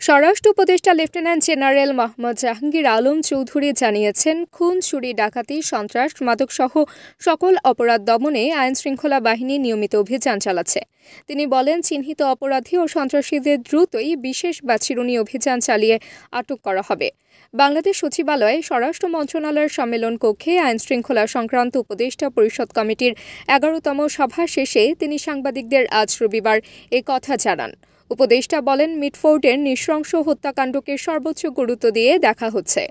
স্বরাষ্ট্র উপদেষ্টা lieutenant general Mohammad Jahangir Alam Chowdhury জানিয়েছেন, খুন, চুরি, ডাকাতি, সন্ত্রাস, মাদকসহ সকল অপরাধ দমনে আইনশৃঙ্খলা বাহিনী নিয়মিত অভিযান চালাচ্ছে। তিনি বলেন, চিহ্নিত অপরাধী ও সন্ত্রাসীদের দ্রুতই বিশেষ বা চিরুনি অভিযান চালিয়ে আটক করা হবে। বাংলাদেশ সচিবালয়ে স্বরাষ্ট্র মন্ত্রণালয়ের সম্মেলন কক্ষে আইনশৃঙ্খলা সংক্রান্ত উপদেষ্টা পরিষদ কমিটির 11তম সভা শেষে তিনি সাংবাদিকদের আজ রবিবার এ কথা জানান। উপদেষ্টা বলেন, মিটফোর্ডের নৃশংস হত্যাকাণ্ডকে সর্বোচ্চ গুরুত্ব দিয়ে দেখা হচ্ছে।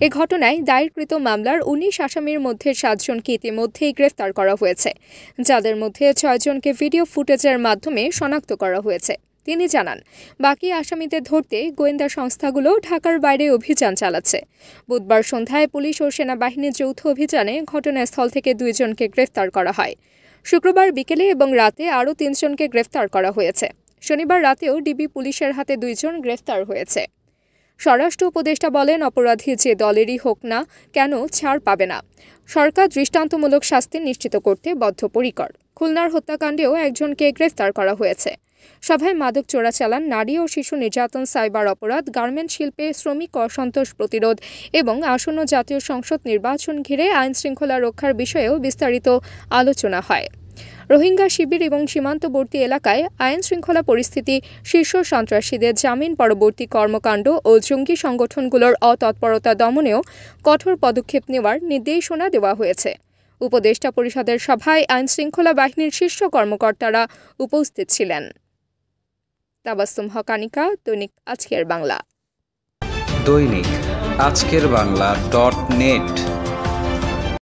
এ ঘটনায় দায়েরকৃত মামলার 19 আসামির মধ্যে 7 জনকে ইতিমধ্যেই গ্রেফতার করা হয়েছে, যাদের মধ্যে 6 জনকে ভিডিও ফুটেজের মাধ্যমে শনাক্ত করা হয়েছে। তিনি জানান, বাকি আসামিদের ধরতে গোয়েন্দা সংস্থাগুলো ঢাকার বাইরে অভিযান চালাচ্ছে। বুধবার সন্ধ্যায় পুলিশ ও সেনাবাহিনীর যৌথ অভিযানে ঘটনাস্থল থেকে 2 জনকে গ্রেফতার করা হয়। শুক্রবার বিকেলে এবং রাতে আরও 3 জনকে গ্রেফতার করা হয়েছে। শনিবার রাতেও ডিবি পুলিশের হাতে 2 জন গ্রেফতার হয়েছে। স্বরাষ্ট্র উপদেষ্টা বলেন, অপরাধী যে দলেরই হোক না কেন ছাড় পাবে না। সরকার দৃষ্টান্তমূলক শাস্তি নিশ্চিত করতে বদ্ধপরিকর। খুলনার হত্যাকাণ্ডেও 1 জনকে গ্রেফতার করা হয়েছে। সভায় মাদক চোরাচালান, নারী ও শিশু নির্যাতন, সাইবার অপরাধ, গার্মেন্ট শিল্পে শ্রমিক অসন্তোষ প্রতিরোধ এবং আসন্ন জাতীয় সংসদ নির্বাচন ঘিরে আইনশৃঙ্খলা রক্ষার বিষয়েও বিস্তারিত আলোচনা হয়। রোহিঙ্গা শিবির এবং সীমান্তবর্তী এলাকায় আইনশৃঙ্খলা পরিস্থিতি, শীর্ষ সন্ত্রাসীদের জামিন পরবর্তী কর্মকাণ্ড ও জঙ্গি সংগঠনগুলোর অতৎপরতা দমনেও কঠোর পদক্ষেপ নেওয়ার নির্দেশনা দেওয়া হয়েছে। উপদেষ্টা পরিষদের সভায় আইনশৃঙ্খলা বাহিনীর শীর্ষ কর্মকর্তারা উপস্থিত ছিলেন। তাবাসসুম হক আনিকা, দৈনিক আজকের বাংলা। দৈনিক আজকের বাংলা .net